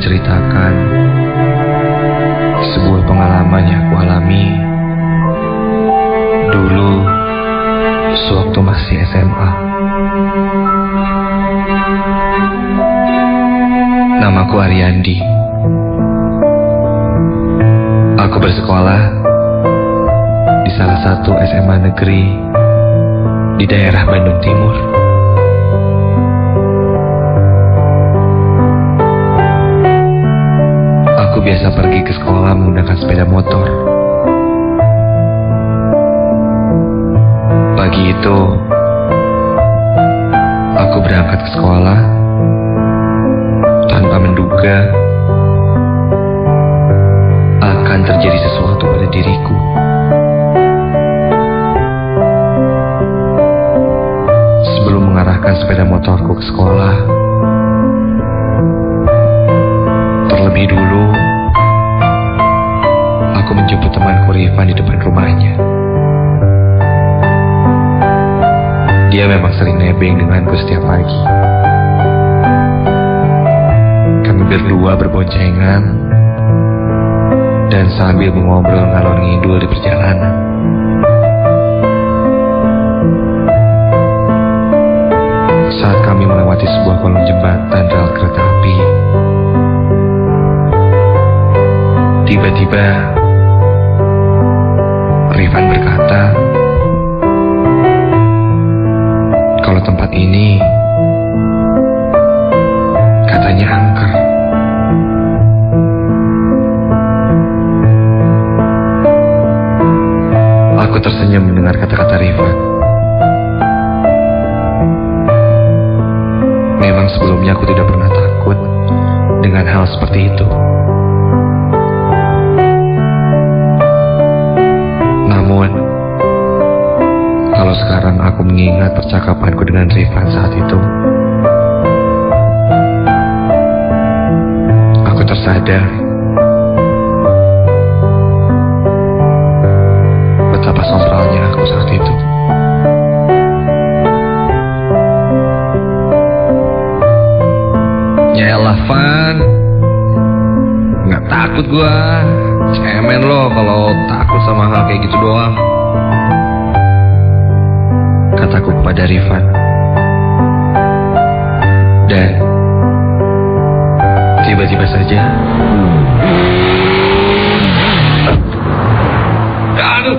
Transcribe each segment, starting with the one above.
menceritakan sebuah pengalaman yang aku alami dulu sewaktu masih SMA. Namaku Ariandi. Aku bersekolah di salah satu SMA negeri di daerah Bandung Timur. Aku biasa pergi ke sekolah menggunakan sepeda motor. Pagi itu, aku berangkat ke sekolah tanpa menduga akan terjadi sesuatu pada diriku. Sebelum mengarahkan sepeda motorku ke sekolah, terlebih dulu aku menjemput temanku Rifan di depan rumahnya. Dia memang sering nebeng denganku setiap pagi. Kami berdua berboncengan dan sambil mengobrol ngalor ngidul di perjalanan. Saat kami melewati sebuah kolong jembatan rel kereta api, tiba-tiba Rifan berkata kalau tempat ini katanya angker. Aku tersenyum mendengar kata-kata Rifan. Memang sebelumnya aku tidak pernah takut dengan hal seperti itu. Namun, kalau sekarang aku mengingat percakapanku dengan Rifan saat itu, aku tersadar betapa somplanya aku saat itu. Yaelah Van, nggak takut gua. Cemen lo kalau takut sama hal kayak gitu doang, kataku kepada Rifan. Dan tiba-tiba saja aduh,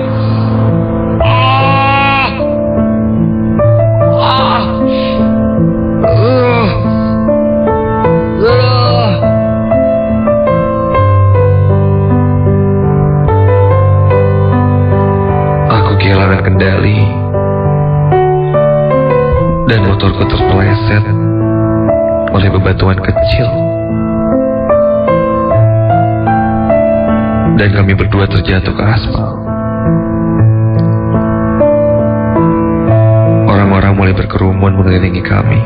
kehilangan kendali dan motorku terpeleset oleh bebatuan kecil, dan kami berdua terjatuh ke aspal. Orang-orang mulai berkerumun mengelilingi kami.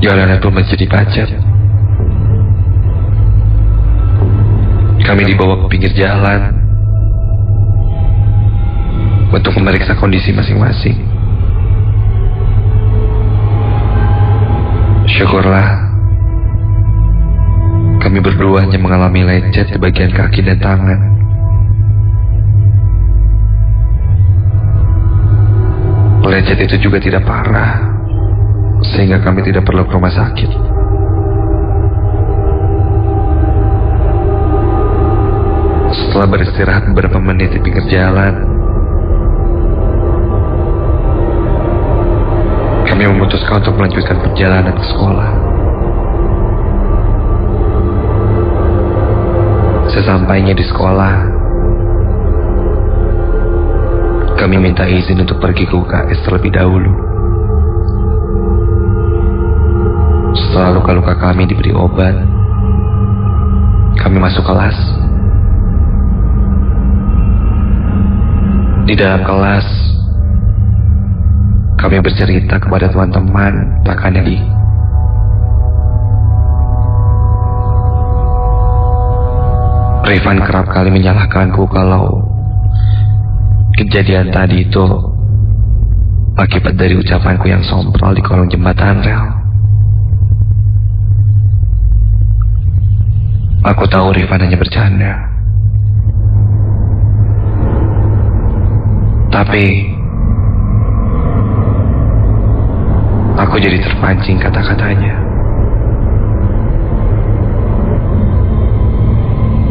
Jalanan pun menjadi macet. Kami dibawa ke pinggir jalan untuk memeriksa kondisi masing-masing. Syukurlah, kami berdua hanya mengalami lecet di bagian kaki dan tangan. Lecet itu juga tidak parah, sehingga kami tidak perlu ke rumah sakit. Setelah beristirahat beberapa menit di pinggir jalan, kami memutuskan untuk melanjutkan perjalanan ke sekolah. Sesampainya di sekolah, kami minta izin untuk pergi ke UKS terlebih dahulu. Setelah luka-luka kami diberi obat, kami masuk kelas. Di dalam kelas, kami bercerita kepada teman-teman bahkan yang Rifan kerap kali menyalahkanku kalau kejadian tadi itu akibat dari ucapanku yang sompral di kolong jembatan rel. Aku tahu Rifan hanya bercanda. Tapi aku jadi terpancing kata-katanya.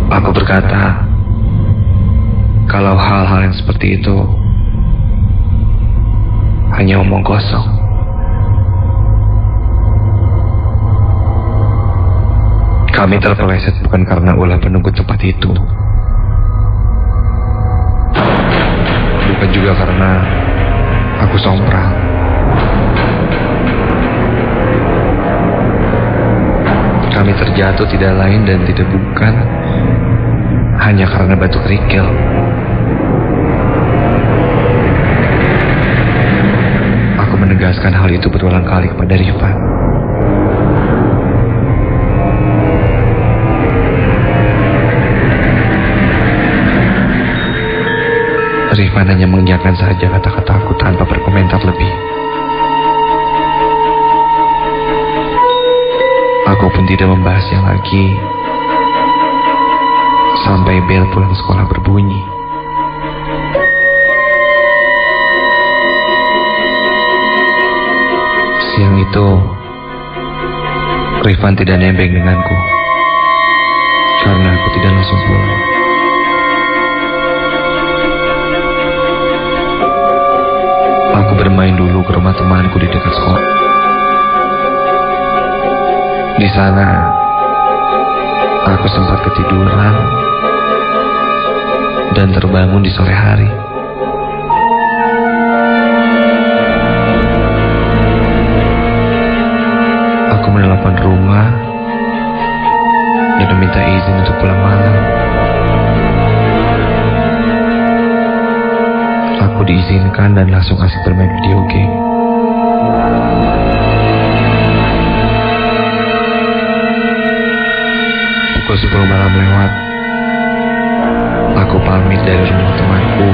Aku berkata, kalau hal-hal yang seperti itu hanya omong kosong. Kami terpeleset bukan karena ulah penunggu tempat itu, bukan juga karena aku sompral. Kami terjatuh tidak lain dan tidak bukan hanya karena batu kerikil. Aku menegaskan hal itu berulang kali kepada Rifan. Rifan hanya mengiyakan saja kata-kataku tanpa berkomentar lebih. Aku pun tidak membahasnya lagi sampai bel pulang sekolah berbunyi. Siang itu, Rifan tidak nebeng denganku karena aku tidak langsung pulang. Aku bermain dulu ke rumah temanku di dekat sekolah. Di sana, aku sempat ketiduran dan terbangun di sore hari. Aku menelepon rumah dan meminta izin untuk pulang malam. Aku diizinkan dan langsung asik bermain video game. Pukul 10 malam lewat, aku pamit dari rumah temanku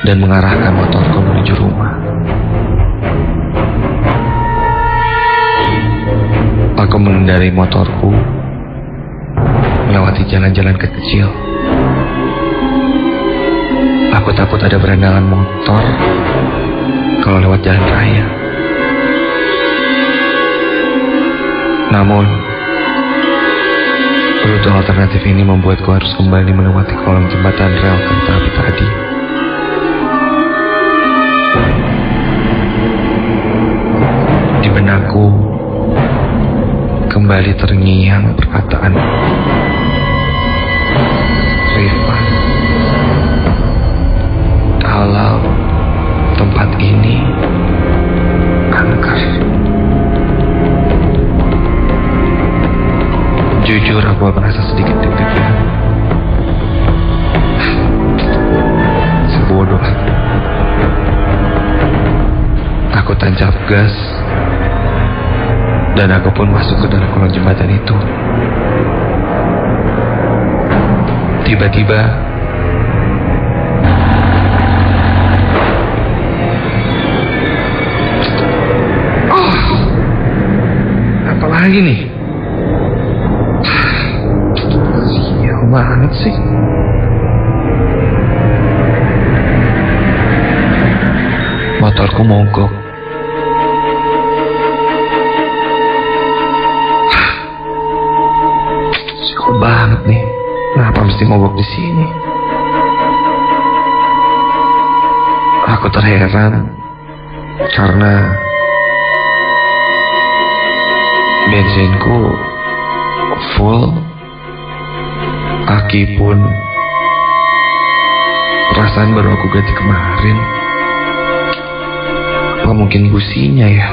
dan mengarahkan motorku menuju rumah. Aku mengendarai motorku melewati jalan-jalan kecil. Aku takut ada berendangan motor kalau lewat jalan raya. Namun, rute alternatif ini membuatku harus kembali melewati kolong jembatan rel kereta api tadi. Di benakku kembali terngiang perkataan Rifan. Kalau tempat ini angker. Jujur aku merasa sedikit deg-degan. Sebodoh. Aku tancap gas dan aku pun masuk ke dalam kolong jembatan itu. Tiba-tiba apa lagi nih? Sial banget sih. Motorku mogok. Sial banget nih. Kenapa mesti mogok di sini? Aku terheran karena bensinku full, aki pun perasaan baru aku ganti kemarin. Apa mungkin businya ya?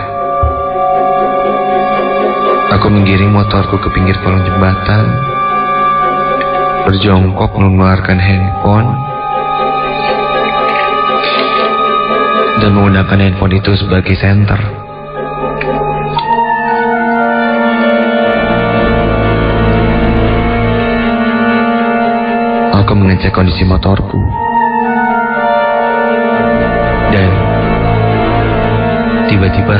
Aku menggiring motorku ke pinggir kolong jembatan, berjongkok mengeluarkan handphone dan menggunakan handphone itu sebagai senter. Aku mengecek kondisi motorku dan tiba-tiba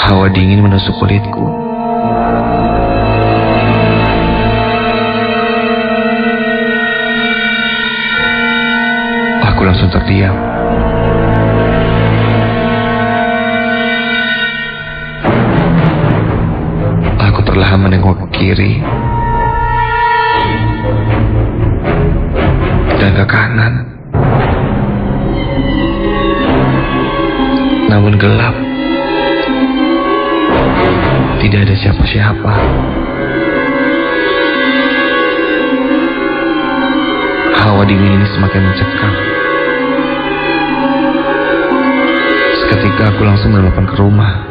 hawa dingin menusuk kulitku. Aku langsung terdiam. Aku perlahan menengok ke kiri dan ke kanan. Namun gelap. Tidak ada siapa-siapa. Hawa dingin ini semakin mencekam. Seketika aku langsung menelpon ke rumah.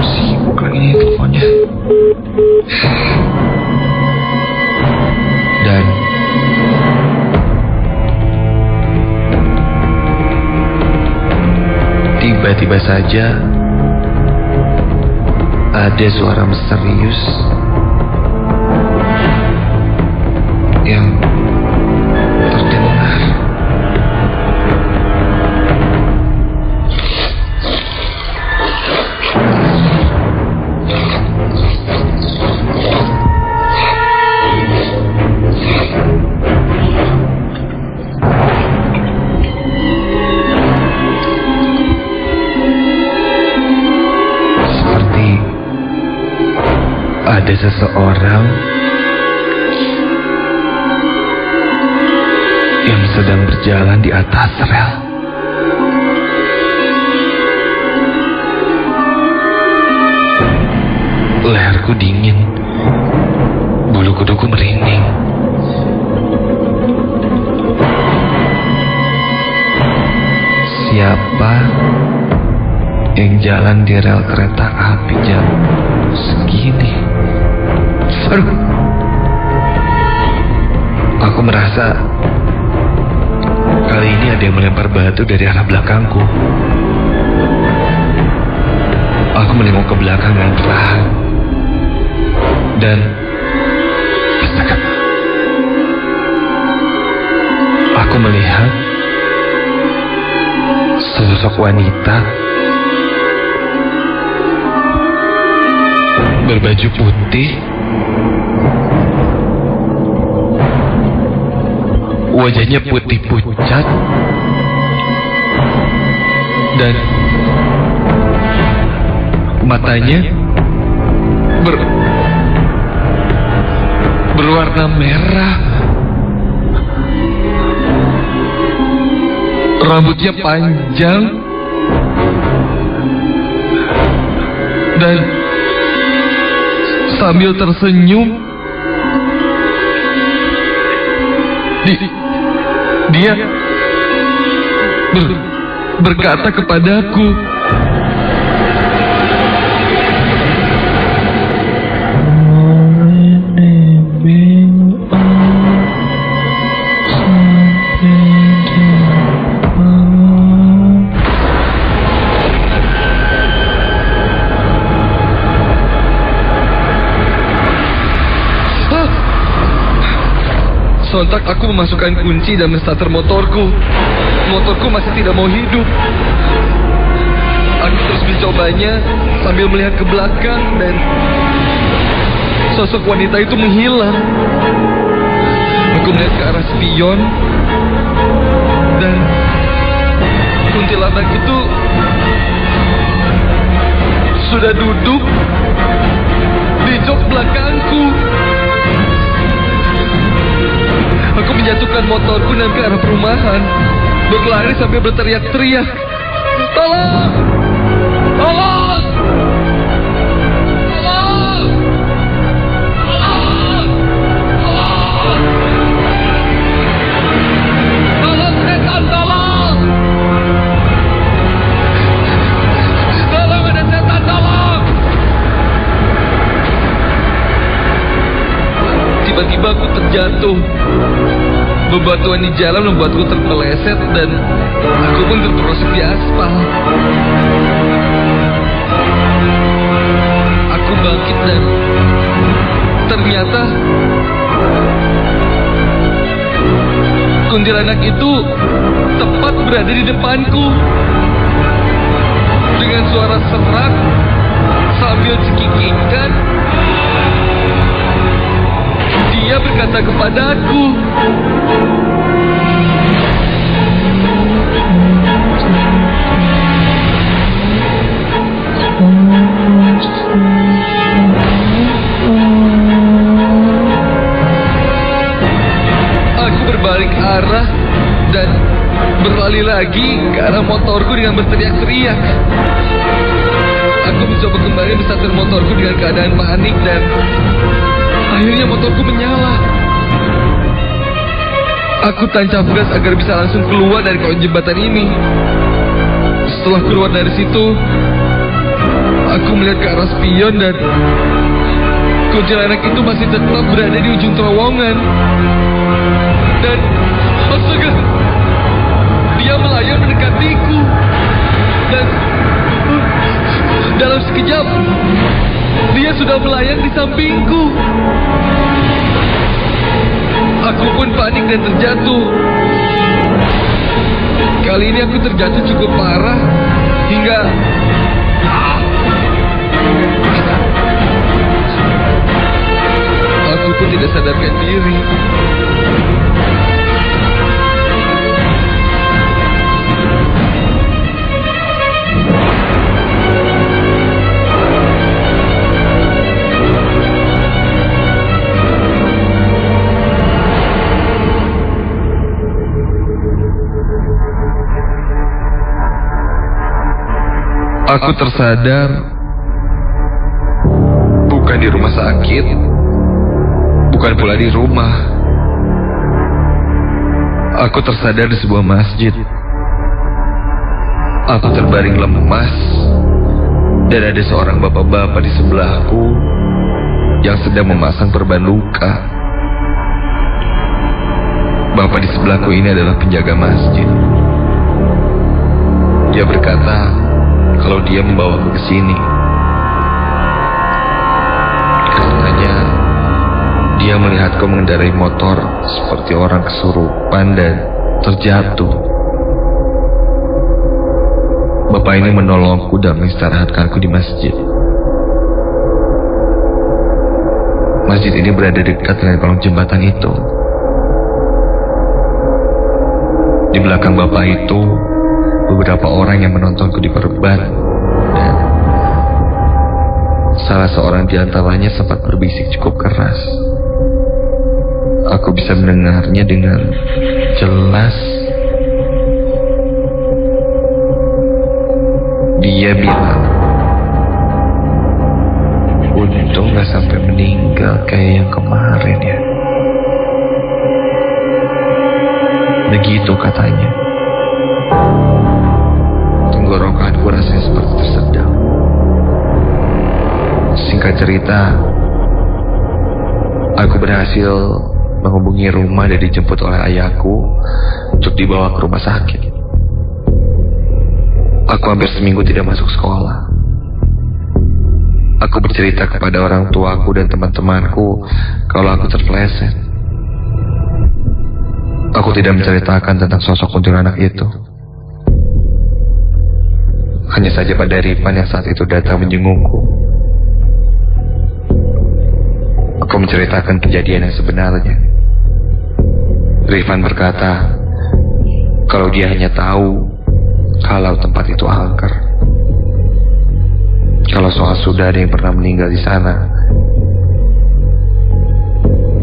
Sibuk lagi nih teleponnya. Dan tiba-tiba saja ada suara misterius yang terdengar. Ada seseorang yang sedang berjalan di atas rel. Leherku dingin, bulu kuduku merinding. Siapa yang jalan di rel kereta api jam segini? Aduh, aku merasa kali ini ada yang melempar batu dari arah belakangku. Aku menengok ke belakang dengan perlahan. Dan astaga, aku melihat sosok wanita berbaju putih, wajahnya putih pucat, dan matanya berwarna merah. Rambutnya panjang dan sambil tersenyum dia berkata kepadaku, sontak aku memasukkan kunci dan menstarter motorku. Motorku masih tidak mau hidup. Aku terus mencobanya sambil melihat ke belakang dan sosok wanita itu menghilang. Aku melihat ke arah spion dan kuntilanak itu sudah duduk di jok belakangku. Aku menjatuhkan motorku dan ke arah perumahan, berlari sambil berteriak-teriak, "Tolong! Tolong! Tolong! Tolong! Tolong! Tolong, setan, tolong! Tolong, ada setan, tolong!" Tiba-tiba aku terjatuh. Bebatuan di jalan membuatku terpeleset dan aku pun terperosok di aspal. Aku bangkit dan ternyata kuntilanak itu tepat berada di depanku. dengan suara serak sambil cekikikan. Dia berkata kepadaku, aku berbalik arah dan berlari lagi ke arah motorku dengan berteriak-teriak. Aku mencoba kembali menstatir motorku dengan keadaan panik dan akhirnya motorku menyala. Aku tancap gas agar bisa langsung keluar dari kolong jembatan ini. Setelah keluar dari situ, aku melihat ke arah spion dan kuntilanak itu masih tetap berada di ujung terowongan. Dan astaga, dia melayang mendekatiku. Dan dalam sekejap, dia sudah melayang di sampingku. Aku pun panik dan terjatuh. Kali ini aku terjatuh cukup parah hingga aku pun tidak sadarkan diri. Aku tersadar bukan di rumah sakit, bukan pula di rumah. Aku tersadar di sebuah masjid. Aku terbaring lemas dan ada seorang bapak-bapak di sebelahku yang sedang memasang perban luka. Bapak di sebelahku ini adalah penjaga masjid. Dia berkata kalau dia membawaku ke sini karenanya dia melihatku mengendarai motor seperti orang kesurupan dan terjatuh. Bapak ini menolongku dan mengistirahatkanku di masjid. Masjid ini berada dekat dengan kolong jembatan itu. Di belakang bapak itu beberapa orang yang menontonku diperban dan salah seorang di antaranya sempat berbisik cukup keras. Aku bisa mendengarnya dengan jelas. Dia bilang, untung gak sampai meninggal kayak yang kemarin ya. Begitu katanya. Tenggorokanku rasanya seperti tersedam. Singkat cerita, aku berhasil menghubungi rumah dan dijemput oleh ayahku untuk dibawa ke rumah sakit. Aku hampir seminggu tidak masuk sekolah. Aku bercerita kepada orang tuaku dan teman-temanku kalau aku terpeleset. Aku tidak menceritakan tentang sosok kuntilanak itu. Hanya saja pada Rifan yang saat itu datang menjengukku. Aku menceritakan kejadian yang sebenarnya. Rifan berkata, kalau dia hanya tahu kalau tempat itu angker. Kalau soal sudah ada yang pernah meninggal di sana,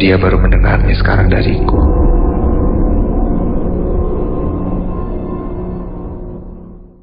dia baru mendengarnya sekarang dariku.